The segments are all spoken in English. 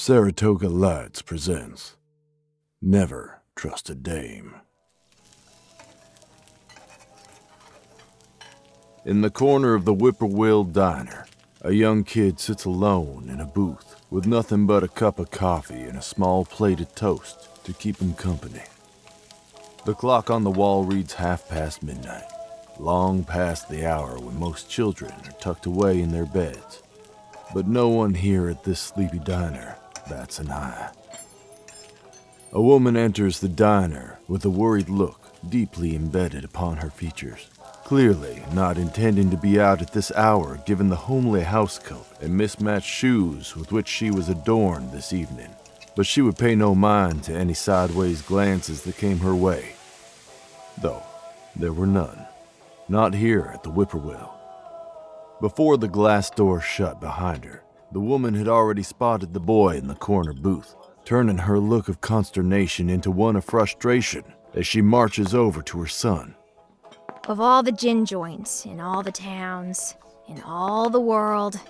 Saratoga Lights presents Never Trust a Dame. In the corner of the Whippoorwill Diner, a young kid sits alone in a booth with nothing but a cup of coffee and a small plate of toast to keep him company. The clock on the wall reads midnight, long past the hour when most children are tucked away in their beds. But no one here at this sleepy diner bats an eye. A woman enters the diner with a worried look deeply embedded upon her features, clearly not intending to be out at this hour given the homely housecoat and mismatched shoes with which she was adorned this evening. But she would pay no mind to any sideways glances that came her way. Though there were none, not here at the Whippoorwill. Before the glass door shut behind her, the woman had already spotted the boy in the corner booth, turning her look of consternation into one of frustration as she marches over to her son. Of all the gin joints in all the towns, in all the world,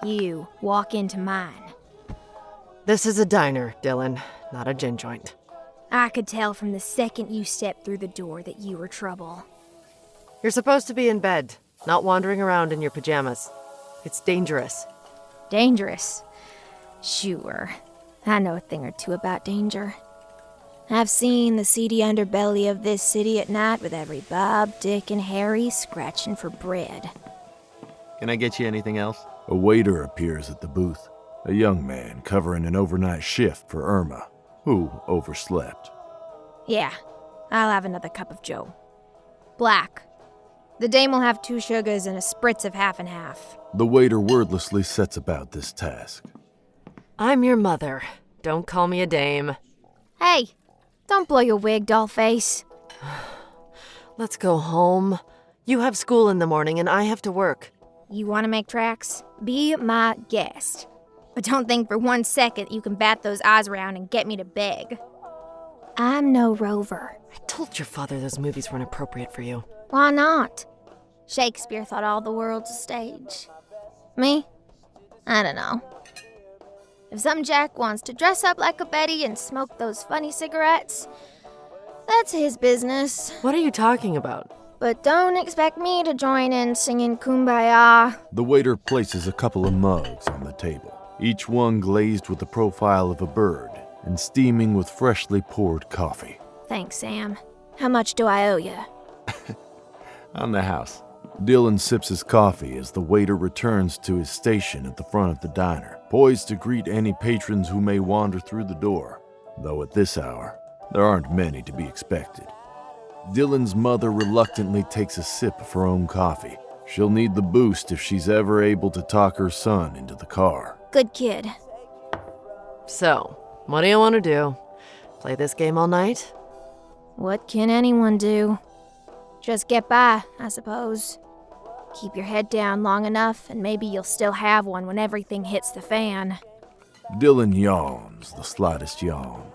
you walk into mine. This is a diner, Dylan, not a gin joint. I could tell from the second you stepped through the door that you were trouble. You're supposed to be in bed, not wandering around in your pajamas. It's dangerous. Dangerous? Sure. I know a thing or two about danger. I've seen the seedy underbelly of this city at night with every Bob, Dick, and Harry scratching for bread. Can I get you anything else? A waiter appears at the booth, a young man covering an overnight shift for Irma, who overslept. Yeah, I'll have another cup of joe. Black. The dame will have 2 sugars and a spritz of half and half. The waiter wordlessly sets about this task. I'm your mother. Don't call me a dame. Hey, don't blow your wig, dollface. Let's go home. You have school in the morning and I have to work. You want to make tracks? Be my guest. But don't think for 1 second you can bat those eyes around and get me to beg. I'm no rover. I told your father those movies weren't appropriate for you. Why not? Shakespeare thought all the world's a stage. Me? I don't know. If some jack wants to dress up like a Betty and smoke those funny cigarettes, that's his business. What are you talking about? But don't expect me to join in singing Kumbaya. The waiter places a couple of mugs on the table, each one glazed with the profile of a bird and steaming with freshly poured coffee. Thanks, Sam. How much do I owe you? On the house. Dylan sips his coffee as the waiter returns to his station at the front of the diner, poised to greet any patrons who may wander through the door, though at this hour, there aren't many to be expected. Dylan's mother reluctantly takes a sip of her own coffee. She'll need the boost if she's ever able to talk her son into the car. Good kid. So, what do you want to do? Play this game all night? What can anyone do? Just get by, I suppose. Keep your head down long enough, and maybe you'll still have one when everything hits the fan. Dylan yawns the slightest yawn.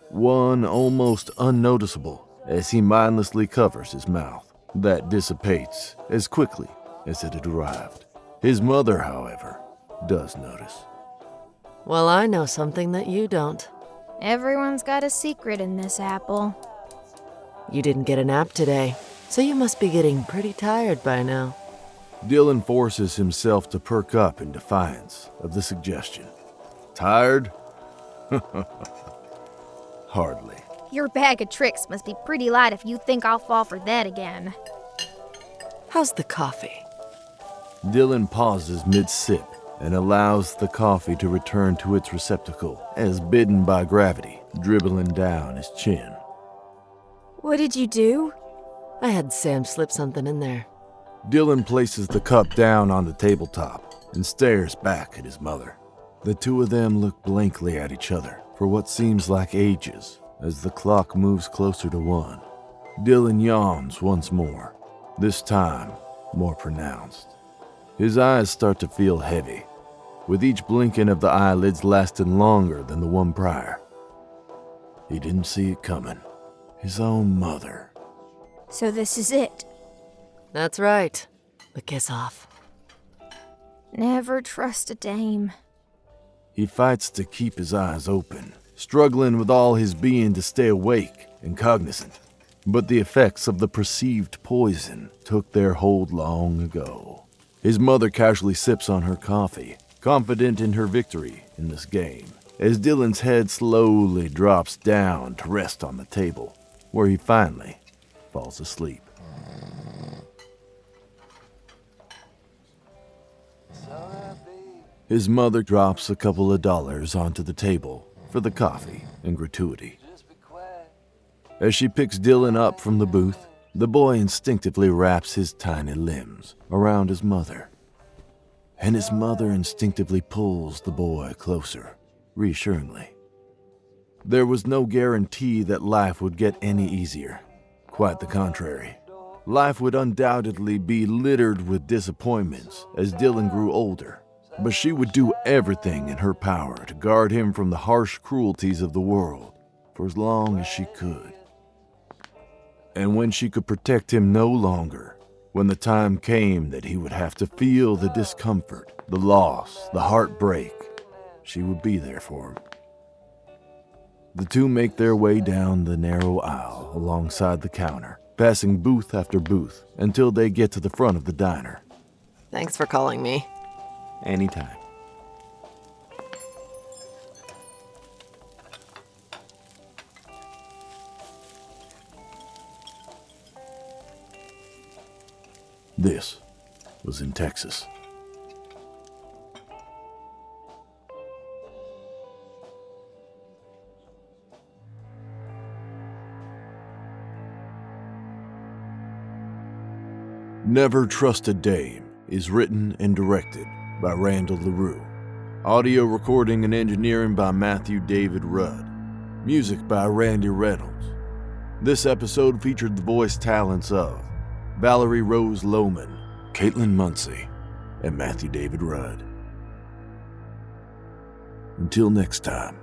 One almost unnoticeable as he mindlessly covers his mouth. That dissipates as quickly as it had arrived. His mother, however, does notice. Well, I know something that you don't. Everyone's got a secret in this apple. You didn't get a nap today, so you must be getting pretty tired by now. Dylan forces himself to perk up in defiance of the suggestion. Tired? Hardly. Your bag of tricks must be pretty light if you think I'll fall for that again. How's the coffee? Dylan pauses mid-sip and allows the coffee to return to its receptacle as bidden by gravity, dribbling down his chin. What did you do? I had Sam slip something in there. Dylan places the cup down on the tabletop and stares back at his mother. The two of them look blankly at each other for what seems like ages as the clock moves closer to 1. Dylan yawns once more, this time more pronounced. His eyes start to feel heavy, with each blinking of the eyelids lasting longer than the one prior. He didn't see it coming. His own mother. So this is it. That's right. The kiss off. Never trust a dame. He fights to keep his eyes open, struggling with all his being to stay awake and cognizant. But the effects of the perceived poison took their hold long ago. His mother casually sips on her coffee, confident in her victory in this game, as Dylan's head slowly drops down to rest on the table, where he finally falls asleep. His mother drops a couple of dollars onto the table for the coffee and gratuity. As she picks Dylan up from the booth, the boy instinctively wraps his tiny limbs around his mother. And his mother instinctively pulls the boy closer, reassuringly. There was no guarantee that life would get any easier. Quite the contrary. Life would undoubtedly be littered with disappointments as Dylan grew older, but she would do everything in her power to guard him from the harsh cruelties of the world for as long as she could. And when she could protect him no longer, when the time came that he would have to feel the discomfort, the loss, the heartbreak, she would be there for him. The two make their way down the narrow aisle alongside the counter, passing booth after booth until they get to the front of the diner. Thanks for calling me. Anytime. This was in Texas. Never Trust a Dame is written and directed by Randall LaRue. Audio recording and engineering by Matthew David Rudd. Music by Randy Reynolds. This episode featured the voice talents of Valerie Rose Lohman, Caitlin Muncy, and Matthew David Rudd. Until next time.